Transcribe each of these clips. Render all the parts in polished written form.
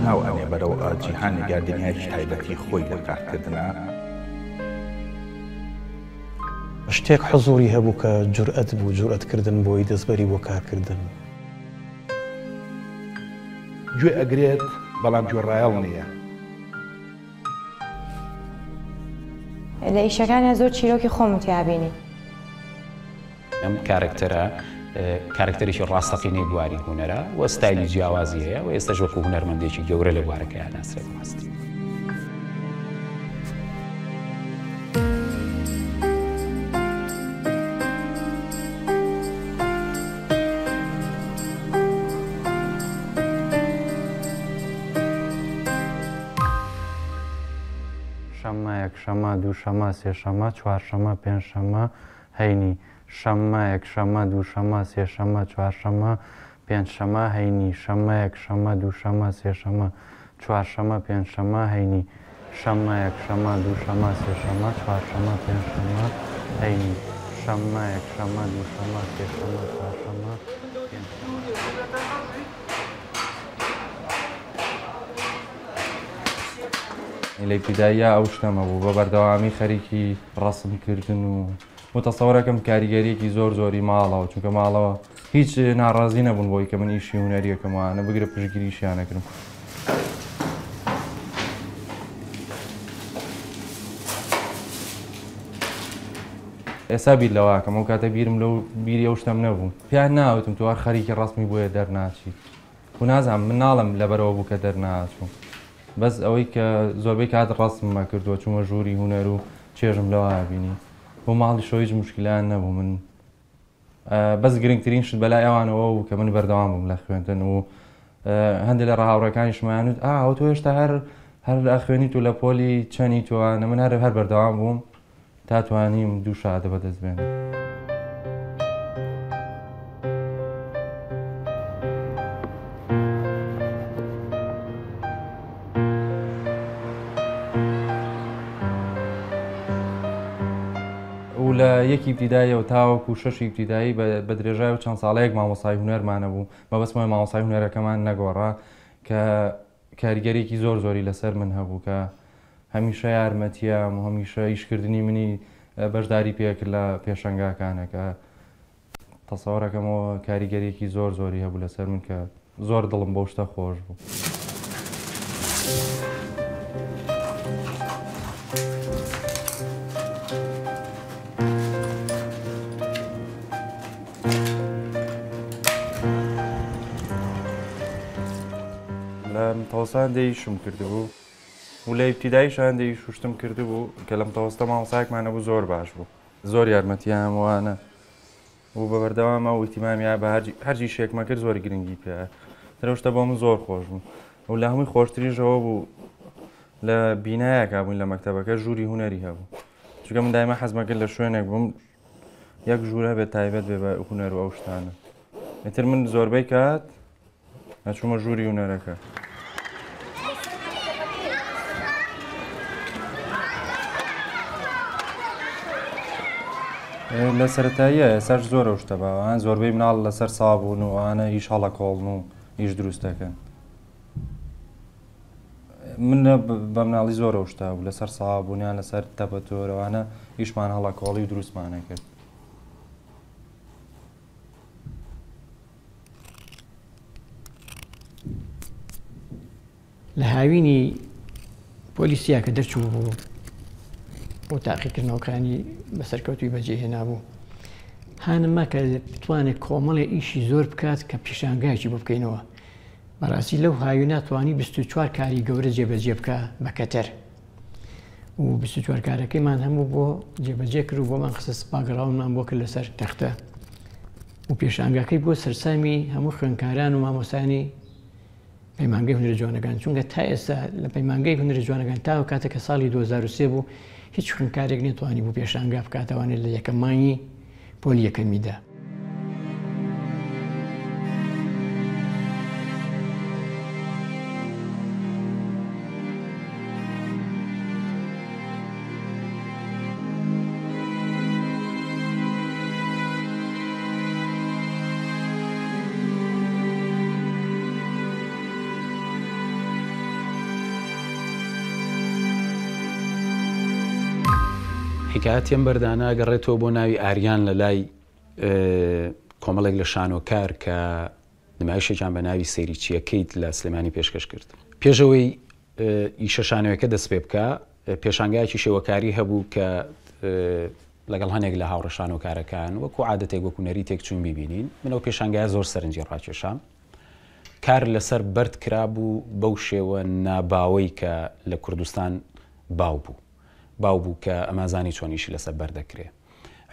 هاو ئەنێ بەرەو جیهانێکا دنیایکی تایبەتی خۆی لە کارکردنە. شتێک حزوری هەبوو کە جورئەت بوو، جورئەتکردن بۆی دەستبەری بۆ کارکردن. گوێ ئەگرێت بەڵام گوێڕایەڵ نییە. لە ئیشەکانیان زۆر چیرۆکی خۆمت یابینی. ئەم کارکتەرێکی ڕاستەقینەی بواری هونەرە و ستایلی جیاوازی هەیە و ئێستا وەکو هونەرمەندێکی گەورە لە بوارەکەیان ناسرێت ماست. شەمە، یەکشەمە، دووشەمە، سێشەمە، چوارشەمە، پێنجشەمە، هەینی. شەمە، یەکشەمە، دووشەمە، سێشەمە، چوارشەمە، پێنجشەمە، هەینی. شەمە، یەکشەمە، دووشەمە، سێشەمە، چوارشەمە، پێنجشەمە، هەینی. شەمە، یەکشەمە، دووشەمە، سێشەمە، چوارشەمە، پێنجشەمە، هەینی. شەمە، یەکشەمە، دووشەمە، سێشەمە، چوارشەمە، پێنجشەمە. لە ابتیداییە ئەو شتەمە بوو بە بەردەوامی خەریکی ڕەسمکردن و متەسەوەرەکەم کاریگەریەکی زۆر زۆری ماڵەوە، چونکە ماڵەوە هیچ ناڕازی نەبوون بۆی کە من ئیشی هونەریەکەم وانە بگرە پشگیریشیانەکردم. ئێستا بیر لەواکەم ئەو کاتە بیرم لەو بیری ئەو شتەم نەبوو. پیان ناوتم تو هەر خەریکی ڕەسمی بۆیە دەرناچیت و نازانم من ناڵم لەبەرەوە بوو کە دەرناچوو. بەس ئەوەی کە زۆربەی کات ڕەسممە کردووە چوومە ژووری هونەر و چێژم لەوە بینی بۆ ماڵی شۆ هیچ مشکلان نەبوو. من بەس گرنگترین شت بەلای ئەوانەوە بوو کە من بەردەوام بووم لە خوێندن و هەندێک لە ڕاهاوڕەکانیشمانوت تۆ هێشتا هەر خوێنیت و لە پۆلی چەنی توانە من هەر بەردەوام بووم تا توانیم دوو شادە بەدەست بێنم. و لە یەکی ابتیداییەوە تاوەکو شەشی ابتیدایی بە درێژای و چەند ساڵەیەک مامۆستای هونەرمانە بوو مەبەستمەوەی مامۆستای هونەرەکەمان نەگۆڕا کە کاریگەریەکی زۆر زۆری لەسەر من هەبوو کە هەمیشە یارمەتیام و هەمیشە ئیشکردنی منی بەشداری پێکرد لە پێشەنگاکانەکە تەسەوەرەکەمەوە کاریگەریەکی زۆر زۆری هەبوو لەسەر من کە زۆر دڵم بۆ شتە خۆش بوو. لە متەوەستا هەندێکیشم کردبوو و لە ئیبتیداییش هەندێکی شوشتم کردبوو کە لە متەوەستا مامۆستایەکمان هەبوو زۆر باش بوو، زۆر یارمەتیام وانە و بە بەردەوامە و ئیتیمامیان بە هەرچی شێکمە کرد زۆر گرنگی پێە لەو شتە بۆ من زۆر خۆش بوو و لە هەمووی خۆشتریشەوە بوو لە بینایەکە بووین لە مەکتەبەکە ژووری هونەری هەبوو چونکە من دایما حەزمە کرد لە شوێنێک بووم یەک ژوورە بێت تایبەت بێ بە هونەر و ئەو شتانە. ئیتر من زۆربەی کات ئەچوومە ژووری هونەرەکە. لە سەرەتاییە ئێساش زۆر ئەو شتە باوان زۆربەی مناڵ لەسەر سابوون و ئانە هیچ هەڵەکۆڵن و هیچ دروستەکەن. من بە مناڵی زۆر ئەو شتە بوو لەسەر سابوونیان لەسەر تەپەتۆرەوانە هیچمان هەڵەکۆڵی و دروستمانە کرد. لە هاوینی پۆلیسیا کە دەرچوو بوو بۆ تاقیکردنەوەکانی بەسەرکەوتوی بەجێهێنا بوو هانمما کە بتوانێت کۆمەڵێ ئیشی زۆر بکات کە پیشانگایکی بۆ بکەینەوە. بەڕاستی لەو هاوی ناتوانی 24 کاری گەورە جێبەجێ بکە بە کەتەر و 24 کارەکەیمان هەموو بۆ جێبەجێ کرد و بۆمان خستە سپاگەڕاومان بۆ کرد لەسەر تەختە و پێشانگاکەی بۆ سەرسامی هەموو خوێندکاران و مامۆستانی پەیمانگەی هونەرە جوانەکان چونکە تا ئێستا لە پەیمانگەی هونەرە جوانەکان تاوە کاتە کە ساڵی 2003 بوو هیچ خوێندکارێک نێتوانی بوو پێشانگا بکاتەوانێت لە یەکەم مانگی پۆلی یەکەمیدا. حکایەتیان بەردانە گەڕێتەوە بۆ ناوی ئاریان لە لای کۆمەڵێک لە شانۆکار کە نمایشێکیان بە ناوی سەیری چیەکەیت لە سلێمانی پێشکەش کرد. پێشەوەی ئیشە شانۆیەکە دەست پێ بکە پێشانگایەکی شێوەکاری هەبوو کە لەگەڵ هەنێک لە هاوڕە شانۆکارەکان وەکو عادەتێک وەکو نەری تێکچوون ببینین منەوە پێشانگایە زۆر سەرنجی ڕاکێشام کار لەسەر بەرد کرابوو بەو شێوە ناباوەی کە لە کوردستان باو بوو کە ئەمازانی چۆنیشی لەسەر بەردەکرێ.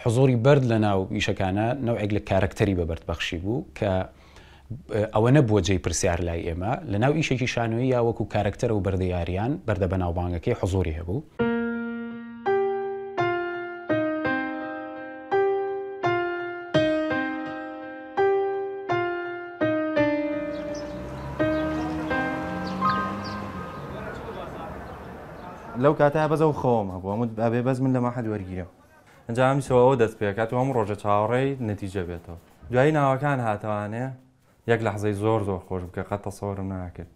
حزۆری بەرد لە ناو ئیشەکانە نەوعێک لە کارکتەری بە بەردبەخشی بوو کە ئەوە نەبووە جێی پرسیار لای ئێمە لە ناو ئیشێکی شانۆیی یا وەکو کارکتەرە و بەردە یاریان بەردە بە ناوبانگەکەی حزۆری هەبوو. لەو کاتە بەزە و خۆم هەبوو هەموو ئەبێ بەز من لە ماحەد وەرگیرە ئەنجا هەمیشەوە دەست پێکات و هەموو ڕۆژە چاوەڕێی نەتیجە بێتەوە. دوایی ناوەکان هاتەوانێ یەک لەحزەی زۆر خۆش بکە قەت تەسەوەرم ناکرد.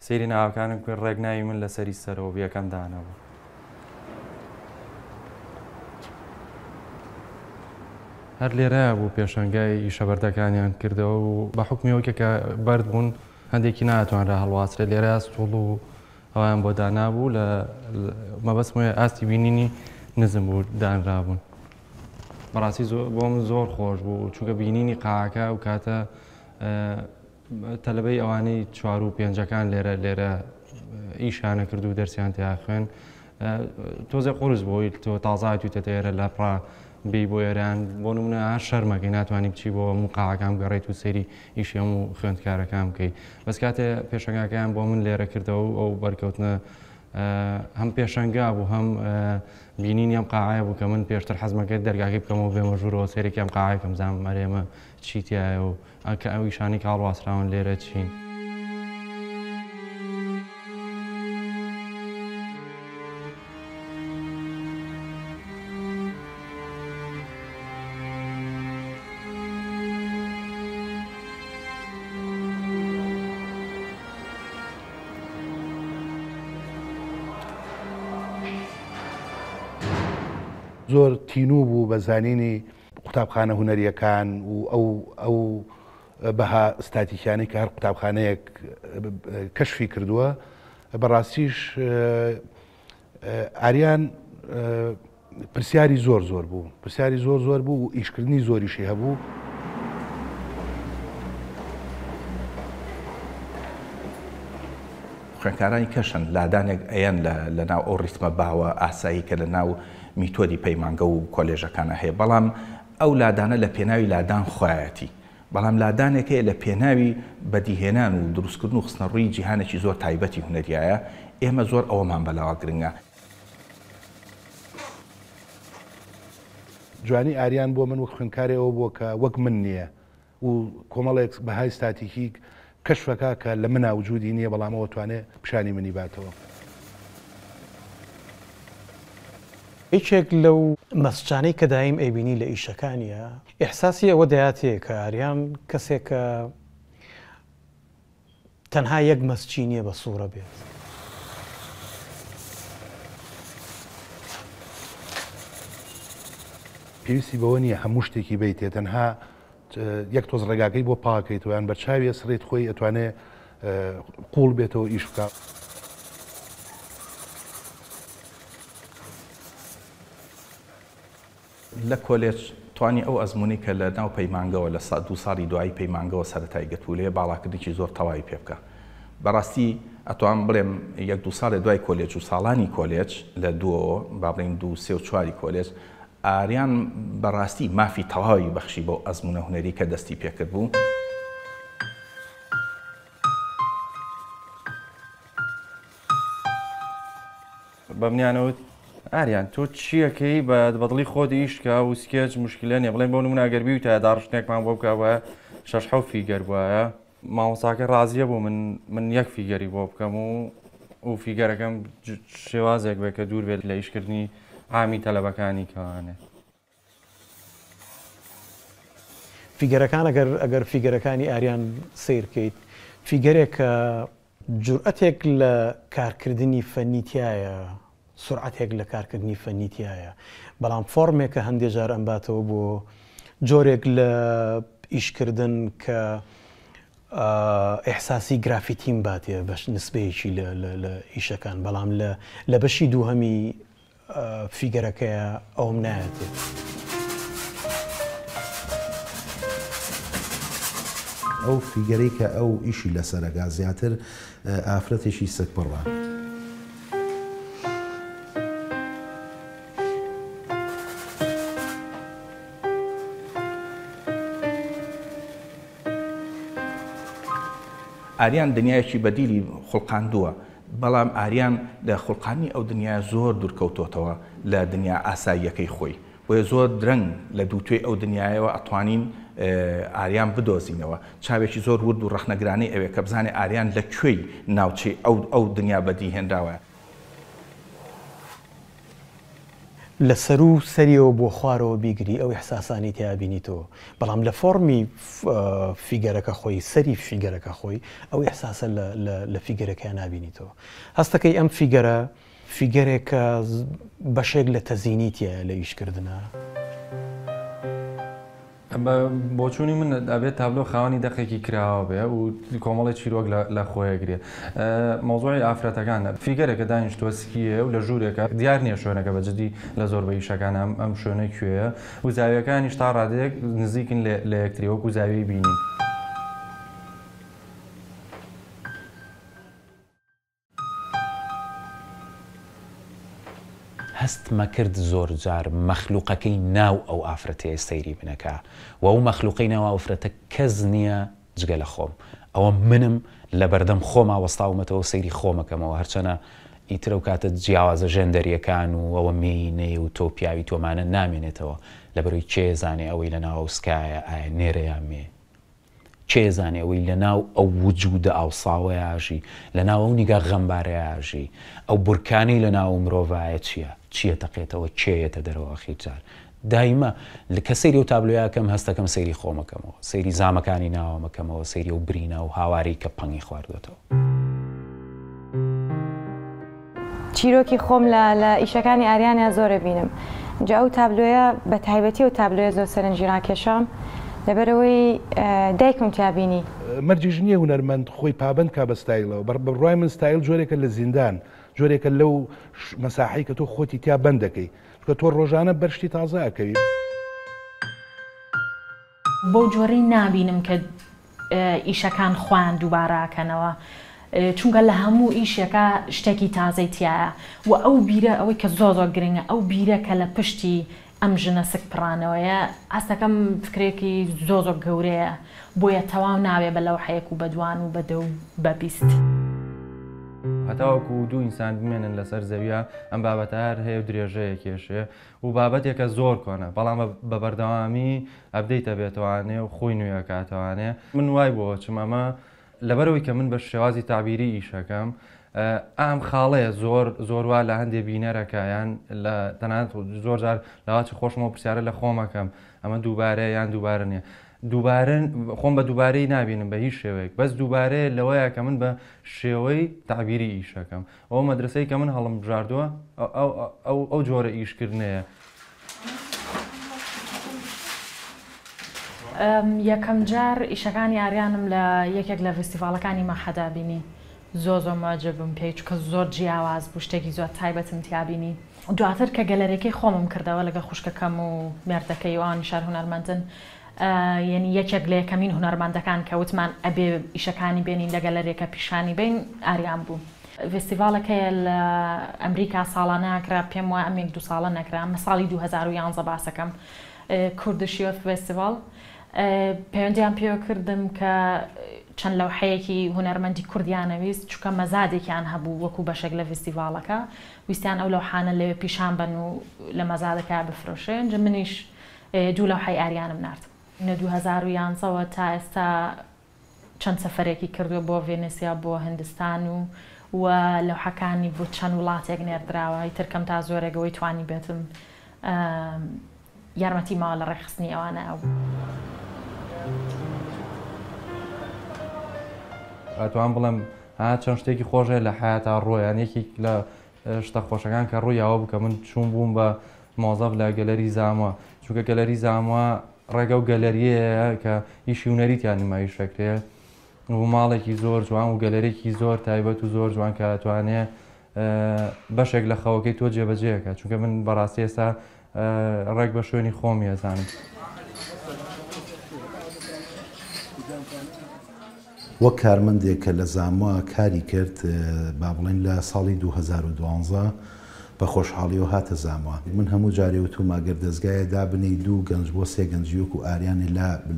سەیری ناوەکانم کرد ڕێک ناوی من لە سەری سەرەوە بیەکەم دانەوە. هەر لێرە بوو پێشەنگای ئیشە بەردەکانیان کردەوە و بە حکمیەوەکە کە بەرد بوون هەندێکی ناتوانرا هەڵواسرێ لێرە ئەستوڵ و ئەویان بۆ دانابوو لە مەبەستمە ئاستی بینینی نزم بوو دانرابوون. بەڕاستی بۆ من زۆر خۆش بوو چونکە بینینی قاعەکە و کاتە تەلەبەی ئەوانەی 4 و 5ەکان لێرە ئیشانە کرد و دەرسیان تیا خوێن تۆزە قورس بۆی تۆ تازای توتە ئێرە لە پڕا بی بۆ ئێران بۆ نمونە هەر شەرمەکەی ناتوانانی بچی بۆ هەموو قاعەکان گەڕێت و سەیری ئیشی هەموو خوێندکارەکان بکەیت. بەس کاتێ پێشەنگاکەیان بۆ من لێرە کردەوە و ئەو بەرکەوتنە هەم پێشەنگا بوو هەم بینینی ئەم قاعەیە بوو کە من پێشتر حەزمەکەی دەرگاکەی بکەمەوە بێمە ژوورەوە سەیرێکی ئەم قاعەکەم زانم ئەرێمە چیتیایە و کە ئەو ئیشانی کاڵواسراون لێرە چین. زۆر تینوو بوو بە زانینی قوتابخانە هونەریەکان و ئەو بەها ستاتیکیانی کە هەر قوتابخانەیەک کەشفی کردووە. بەڕاستیش ئاریان پرسیاری زۆر بوو و ئیشکردنی زۆریشی هەبوو. خوێندکارانی کەشن لادانێک ئەیەن لە ناو ئەو ڕیتمە باوە ئاسایی کە لە ناو میتۆدی پەیمانگە و کۆلێژەکانە هەیە بەڵام ئەو لادانە لە پێناوی لادان خۆیەتی بەڵام لادانێکەیە لە پێناوی بەدیهێنان و دروستکردن و خستنەڕووی جیهانێکی زۆر تایبەتی هونەریایە ئێمە زۆر ئەوەمان بەلاوە گرنگە. جوانی ئاریان بۆ من وەک خوێندکارێەوە بووە کە وەک من نییە و کۆمەڵێک بەهای ستاتیکی کەشفەکە کە لە منە وجودی نییە بەڵامەوە توانێت پیشانی منی باتەوە. هیچێک لەو مەسجانەی کە دایم ئەیبینی لە ئیشەکانیە ئیحساسی ئەوە دەیاتەیە کە ئاریان کەسێک کە تەنها یەک مەسچی نییە بە سوورە بێت. پێویستی بەوە نییە هەموو شتێکی بیتێ تەنها یەک تۆز ڕێگاکەی بۆ پاکەیتەوە یان بەرچاوی سڕێت خۆی ئەتوانێت قوڵ بێتەوە ئیش بکات. لە کۆلێج توانی ئەو ئەزمموی کە لە ناو پەیمانگەوە لە 2 ساڵی دوایی پەیمانگەوە سەرەتای گەتولێ باڵاکردێکی زۆر تەواوی پێ بکە. بەڕاستی ئەتوان بڵێم 1-2 ساڵی دوای کۆلێج و ساڵانی کۆلێج لە دووەوە با بڵین 2 3 و 4 کۆلێج ئاریان بەڕاستی مافی تەواوی بەخشی بۆ ئەزمونە هونەری کە دەستی پێکرد بوو. بەمنیانەوت ئاریان تۆ چیەکەی بەدڵی خۆت ئیشکە و سکێچ مشکلە نیە بڵێن بۆ نمونە ئەگەربی و تا داڕشتێکمان بۆ بکەوە 6 فیگەر بووە مامۆستاکە ڕازیە بوو من یەک فیگەری بۆ بکەم و فیگەرەکەم شێوازێک بێت کە دوور بێت لە ئیشکردنی ئامی تەلەبەکانی کەوانێ. فیگەرەکان ئەگەر فیگەرەکانی ئاریان سیرکەیت فیگەرێک کە جورئەتێک لە کارکردنی فەنیتیایە سرعەتێک لە کارکردنی فەنیتیایە بەڵام فۆرمێکە هەندێک جار ئەمباتەوە بۆ جۆرێک لە ئیشکردن کە ئەحساسی گرافیتیم باتێ بەش نسبەیەکی لە ئیشەکان بەڵام لە بەشی دووهەمی فیگەرەکەیە ئەوم نایەتێ. ئەو فیگەرەی کە ئەو ئیشی لەسەرەگا زیاتر ئافرەتێکی سەگپڕە. ئاریان دنیایەکی بەدیلی خوڵقاندووە بەڵام ئاریان لە خوڵقانی ئەو دنیا زۆر دوورکەوتۆتەوە لە دنیا ئاساییەکەی خۆی بۆیە زۆر درەنگ لە دووتێ ئەو دنیایەوە ئەتوانین ئاریان بدۆزینەوە چاوێکی زۆر ورد و ڕەخنەگرانی ئەوێ کە بزانێ ئاریان لەکوێی ناوچەی ئەو دنیا بەدی هێنراوە. لە سەر و سەریەوە بۆ خوارەوە بیگری ئەو ئەحساسانی تیابینیتەوە بەڵام لە فۆرمی فیگەرەکە خۆی سەری فیگەرەکە خۆی ئەو ئەحساسە لە فیگەرەکە نابینیتەوە. هەستەکەی ئەم فیگەرێکە بەشێک لە تەزینیتیە لە ئیشکردنە. بۆچوونی من ئەبێت تابلۆ خاوەنی دەقێکی کراوە بێ و کۆمەڵی چیرۆک لە خۆیەگرێ. مۆزوعی ئافرەتەکانە فیگەرێکە دانیشتۆسکیە و لە ژوورێکە دیار نییە شوێنەکە بەجددی لە زۆربەی ئیشەکان ئەم شوێنە کوێیە و زاویەکانیش تا ڕادەیەک نزیکن لە یەکتری وەکو زاویەی بینین. هەستمە کرد زۆر جار مەخلوقەکەی ناو ئەو ئافرەتەیە سەیری بنەکە و ئەو مەخلوقەی ناو ئافرەتە کەس نییە جگە لە خۆم ئەوە منم لە بەردەم خۆما وەستاومەتەوە سەیری خۆمەکەمەوە هەرچەنە ئیترە و کاتە جیاوازە ژێندەریەکان و ئەوە مینەیە و تۆ پیاوی تۆمانە نامێنێتەوە لە بەرەوەی چێزانێ ئەوەی لە ناو ئەوسکایە ئایا نێرەیان مێ چێزانێ ئەوەی لە ناو ئەو وجودە ئاوساوەیەژی لە ناو ئەو نیگا غەمبارەیەژی ئەو بورکانی لە ناو مرۆڤایە چییە تەقێتەوە کێیەتە دەرەوە خیجار دایمە کە سەیری و تابلۆیەکەم هەستەکەم سەیری خۆمەکەمەوە سەیری زامەکانی ناوەمەکەمەوە سەیری و برینە و هاواری کە پەنگی خواردوێتەوە. چیرۆکی خۆم لە ئیشەکانی ئاریانە زۆرە بینم جا ئەو تابلۆیە بە تایبەتی و تابلۆیە زۆر سەرنجی ڕاکێشام لەبەرەوەی دایکم تیابینی مەرجیش نییە هونەرمەند خۆی پابند کا بە ستایلەوە بڕای من ستایل جۆرێکە لە زیندان جۆرێکە لەو مەساحەی کە تۆ خۆتی تیا بەند دەکەی کە تۆ ڕۆژانە بەرشتی تازە ئەکەوی. بۆ جۆرەی نابینم کە ئیشەکان خوان دووبارەکەنەوە چونکە لە هەموو ئیشێکە شتێکی تازەی تایە و ئەو بیرە ئەوەی کە زۆ گرنگە ئەو بیرە کە لە پشتی ئەم ژنە سک پڕانەوەیە ئاستەکەم فکرێکی زۆ گەورەیە بۆیە تەواو ناوێ بە لەو حەیەک و بەدوان و بەدە و بەبیست. هەتاوەکو دوو ئینسان بمێنن لەسەر زەویە ئەم بابەتە هەر هەیە و درێژەیە کێشێ و بابەتێکە زۆر کۆنە بەڵام بە بەردەوامی ئەبدەیتە بێتوانێ و خۆی نوێ کاتوانێ من وای بۆ چم ئەمە لەبەرەوەی کە من بە شێوازی تابیری ئیشەکەم ئام خاڵەیە زۆر وا لە هەندێک بینەرەکەیان لە تەنانەت زۆر جار لاواچی خۆشمەوە پرسیارە لە خۆمەکەم ئەمە دووبارەیە یان دووبارە نییە دووبارن خۆم بە دووبارەی نبینم بە هیچ شێوەیەک بەس دووبارەیە لەوەیە کە من بە شێوەی تعبیری ئیشەکەم ئەو مەدرسەی کە من هەڵم بژاردووە ئەو جۆرە ئیشکردنەیە. یەکەم جار ئیشەکانی ئاریانم لە یەکێک لە فستیڤالەکانی مەحەدا بینی زۆر معجبم پێی چکە زۆر جیاواز بوو شتێکی زۆر تایبەتم تیابینی دواتر کە گەلەرێکی خۆمم کردەوە لەگە خوشکەکەم و مێردەکەی وان شار هونەرمەندن یعنی یەکێک لە یەکەمین هونەرمەندەکان کە وتمان ئەبێ ئیشەکانی بێنین لە گەلەرێکە پیشانی بین ئاریان بوو. فستیڤالەکەی لە ئەمریکا ساڵانە ناکرا پێم وایە ئەم 2 ساڵە نەکرا مە ساڵی 2011 باسەکەم کوردشیۆ فستیڤال پەیوەندیان پێوە کردم کە چەند لەوحەیەکی هونەرمەندی کوردیانەویست چونکە مەزادێکیان هەبوو وەکو بەشێک لە فستیڤالەکە ویستیان ئەو لەوحانە لەوێ پیشان بن و لە مەزادەکە بفرۆشێن جە منیش 2 لەوحەی ئاریانم ناردم لە 2011ەوە تا ئێستا چەند سەفەرێکی کردووە بۆ ڤێنسیا بۆ هندستان و لەوحەکانی بۆ چەند وڵاتێک نێردراوە ئیتر کەم تا زۆرێکەوەی توانی بێتم یارمەتی ماوە لە ڕێخستنی ئەوانە ئەو. ئەتوان بڵێم چەند شتێکی خۆشە لە حیاتا ڕۆیان یەکی لە شتە خۆشەکان کە ڕوویاوە بکە من چوون بووم بە مۆزەف لە گەلەری زاموە چونکە گەلەری زاموە ڕێگە و گەلەریەیە کە ئیشی هونەریتیان نمایشەکرێ و ماڵێکی زۆر جوان و گەلەرێکی زۆر تایبەت و زۆر جوان کە دەتوانێت بەشێک لە خەوەکەی تۆ جێبەجێەکە چونکە من بەڕاستی ئێستا ڕێک بە شوێنی خۆمی ئەزانم. وەک کارمەندێک کە لە زاموە کاری کرد با بڵێن لە ساڵی 2012 بە خۆشحاڵیەوە هاتە زاموە من هەموو جارێ وتوما گەر دەستگایە دابنەی 2 گەنج بۆ 3 گەنجیوک و ئاریانی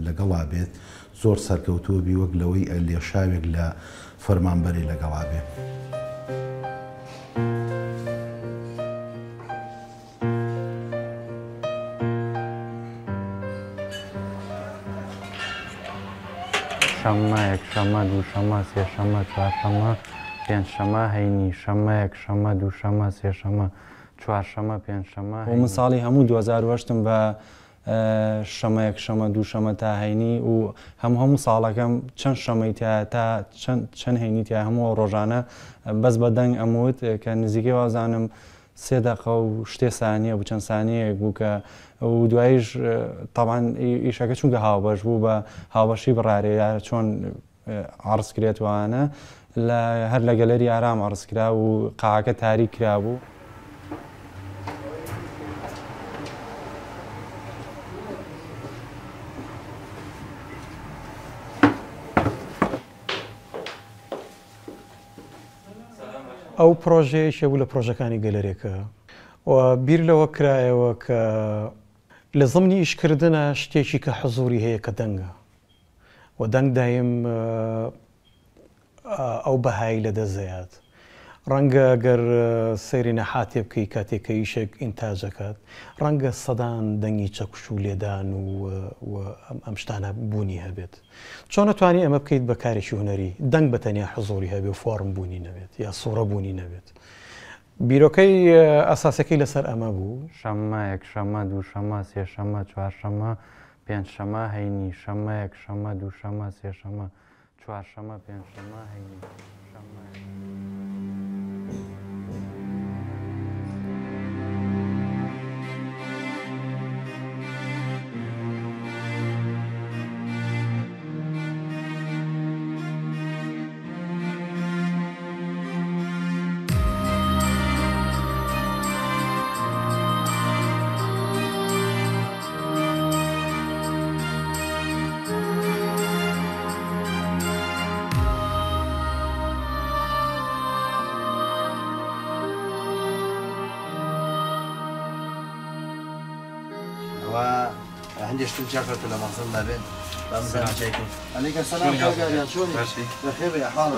لەگەڵا بێت زۆر سەرکەوتووە بی وەک لەوەی لێشاوێک لە فەرمانبەری لەگەڵا بێت. شەمە، یەکشەمە، دووشەمە، سێشەمە، چوارشەمە، پێنجشەمە، هەینی، شەمە، یەکشەمە، دووشەمە، سێشەمە، چوارشەمە، پێنجشەمە. من ساڵی هەموو 2010م بە شەمە، یەکشەمە، دووشەمە تا هەینی و هەموو ساڵەکەم چەند شەمەی تا چەند هەینی تیا هەموو ڕۆژانە بەس بە دەنگ ئەموت کە نزیکەی وازانم 3 دقە و شتێ سانیە بوو چەند سانەیەک بوو کە و دوایش تاوان ئیشەکە چونکە هاوبەش بوو بە هاوبەشی بڕارێ چۆن عرض کرێتوانە هەر لە گەلەری ئارام عرض کرا و قاعەکە تاریک کرا بوو. ئەو پرۆژەیەشە بوو لە پرۆژەکانی گەلەرێکە و بیر لەوە کرایەوە کە لە زمانی ئیشکردنە شتێکی کە حزوری هەیە کە دەنگە و دەنگ دایم ئەو بەهایی لە دەزەیات ڕەنگە گەر سەیری نەحاتێ بکەی کاتێککە ئیشێک ئینتاجەکات ڕەنگە سەدان دەنگی چەکش و لێدان و ئەم شتانە بوونی هەبێت چۆن نەتوانانی ئەمە بکەیت بە کارێکی هوەری دەنگ بەتەنیا حزوری هەبێ و فۆرم بوونی نەبێت یا سوڕە بوونی نەبێت. بیرۆکەی ئەساسەکەی لەسەر ئەمە بوو شەمە، یەکشەمە، دووشەمە، سێشەمە، چوارشەمە، پێنجشەمە، هەینی، شەمە، یەکشەمە، دووشەمە، سێشەمە، چوارشەمە، پێنجشەمە، هەینی، شەمە. هەندێک شتم جاکەوتە لە مەخزن نەبێت بەمزانم جێکم ئەلیکە سەلام کاگایان چۆنی بەخێر بە حاڵ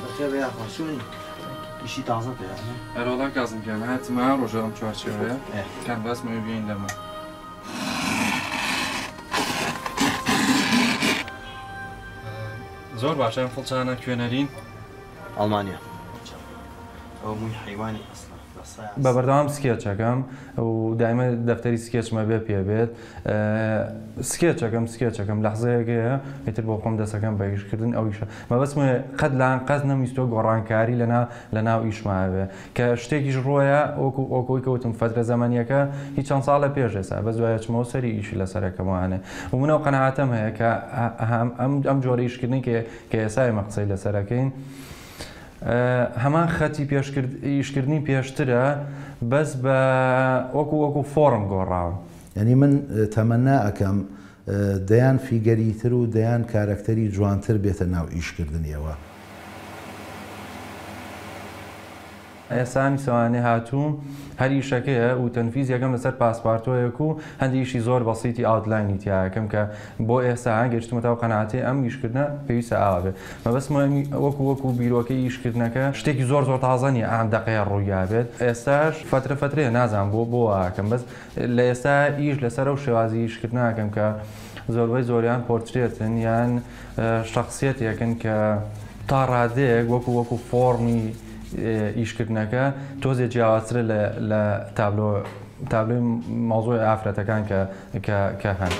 بەخێر بە یاخوا چۆنی ئیشی تازەتە هەرۆڵا کازم گیان هاتمە ڕۆژە ئەم چوارچێوەیە کان باسمەوە بین لەمە زۆر باشە ئەم فڵچانە کوێنەرین ئەڵمانیا ئەو مووی حیوانی ئەسڵ بە بەردەوام سکێچەکەم و دایمە دەفتەری سکێچمە بێ پێ بێت سکێچەکەم لەحزەیەکەیە ئیتر بۆ خۆم دەسەکەم بە ئیشکردن ئەو ئیشە مەبەستمە قەت لاان قەز نەمیستۆ گۆڕانکاری لە ناو ئیشماوێ کە شتێکیش ڕۆیە وەکو ئۆکۆی کەوتم فترە زەمانیەکە هیچ چەند ساڵە پێش ێسا بەس دوایە چمەوە سەری ئیشی لەسەرەکەموانێ و منەوە قەنەعاتەم هەیە کە ئەم جۆرە ئیشکردنی کە ئێسای مە قسەی لەسەرەکەین هەمان خەتی ئیشکردنی پێشترە بەس بە وەکو فۆرم گۆڕاوە یعنی من تەمەنا ئەەکەم دەیان فیگەریتر و دەیان کارکتەری جوانتر بێتە ناو ئیشکردنیەوە ئێسانی سەوانێ هاتووم هەر ئیشەکەیە و تەنفیز یەکەم لەسەر پاسپارتۆیەک و هەندی ئیشی زۆر بەسیتی ئاوتلاینی تیاکەم کە بۆ ئێستا گەشتمەتەوە قەناعەتی ئەم ئیشکردنە پێویستە ئاوا بێت مەبەستمە وەکو بیرۆکەی ئیشکردنەکە شتێکی زۆر تازە نیە ئەم دەقەیە ڕوویا بێت ئێستاش فترەیە نازان بۆ ئاکەم بەس لە ئێستا ئیش لەسەر و شێوازی ئیشکردناکەم کە زۆربەی زۆریان پۆرترێتن یان شخصیەتێکن کە تا ڕادەیەک وەکو فۆرمی ئیشکردنەکە تۆزێک جیاوازترە لە تابلۆی مەوزوعی ئافرەتەکان کە هەن.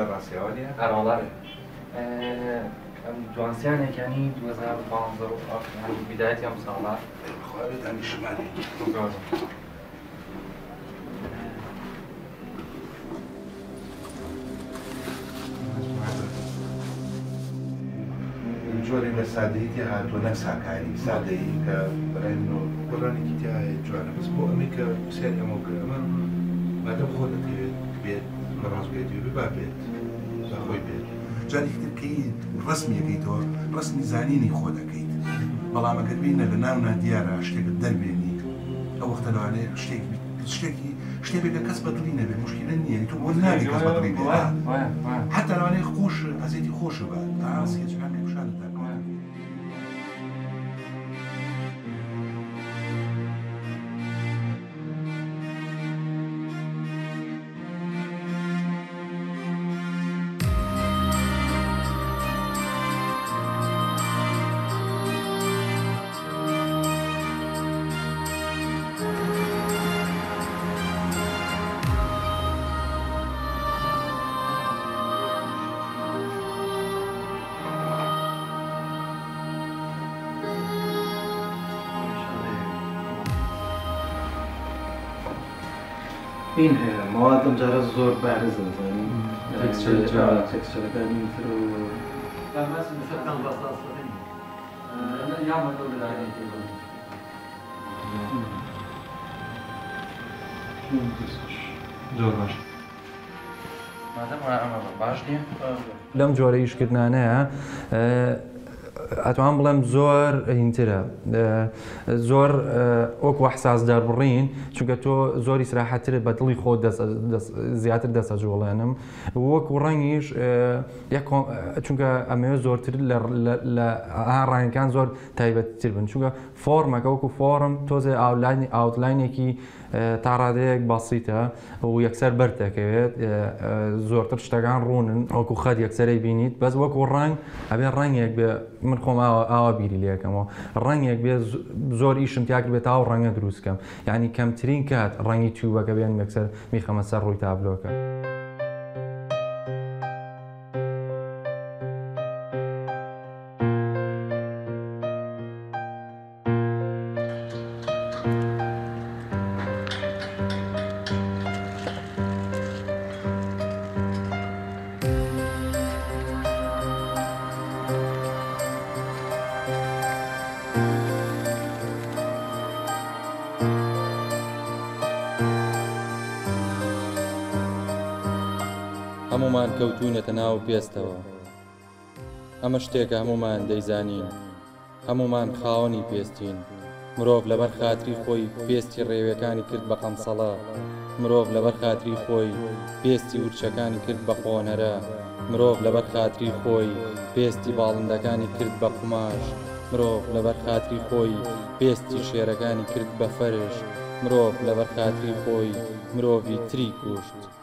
ڕاستیەوە دیە ئەڕۆڵار دوانسیانێکانی 2015 بیدایەتی ئەم ساڵە خواردانی شمالی جۆری لە سادەیتی هاتووە نەک ساکاری سادەیی کە بەلای منەوە گۆڕانێکی تایە جوانە بەس بۆ ئەمەی کە سێر ئەمە کرد ئەمە مادەم خۆ دەتەوێت بێت بە ڕاست بێت با بێت خۆی بێت جارێکی ترکەی ڕسمیەکەیتەوە ڕسمی زانینی خۆ دەکەیت بەڵام ئەگەر بینە لە ناونا دیارە شتێکت دەربێنی ئەو وەختە لەوانەیە شتێکی شتێکە کەس بەدڵی نەبێ مشکلە نییە تۆ بۆ ناگەی کەس بەدڵی بێت حتا لەوانەیە خۆش ئەزێتی خۆشە بە ئاسیەکان پیشانت این موادم جارا زۆر بارزن تێکسچەرەکانی تر و زۆر باش لەم جۆرە ئیشکردانەیە ئەتوان بڵێم زۆر هینترە زۆر ئۆک حساس دەربڕین چونکە تۆ زۆری سراحەتر بە دڵی خۆ زیاتر دەسەجوڵێنم وەکو ڕەنگیش چونکە ئەمەوە زۆرتر لە ڕانگەکان زۆر تایبەتتر بن چونکە فۆرمەکە وەکو فۆرم تۆزێ ئاوتلاینێکی تا ڕادەیەک باسیتە و یەکسەر بەر دەکەوێت زۆرتر شتەکان ڕوونن وەکو خەت یەکسەرەی بینیت بەس وەکو ڕنگ ئەبێ ڕەنگێک بێ من خۆم ئاوا بیری لەکەمەوە ڕەنگێک بێ زۆر ئیشم تیاکر بێت تا ڕەنگە دروستکەم یعنی کەمترین کات ڕەنگی تیوبەکە بێن یەکسەر میخەمە سەر ڕووی تابلۆکە. هەمومان کەوتوونەتە ناو پێستەوە ئەمە شتێکە هەمومان دەیزانین هەمومان خاوەنی پێستین مرۆڤ لەبەر خاتری خۆی پێستی ڕێوەکانی کرد بە قەمسەڵە مرۆڤ لەبەر خاتری خۆی پێستی ورچەکانی کرد بە قۆنەرە مرۆڤ لەبەر خاتری خۆی پێستی باڵندەکانی کرد بە قوماش مرۆڤ لەبەر خاتری خۆی پێستی شێرەکانی کرد بە فەرش مرۆڤ لەبەر خاتری خۆی مرۆڤی تری کوشت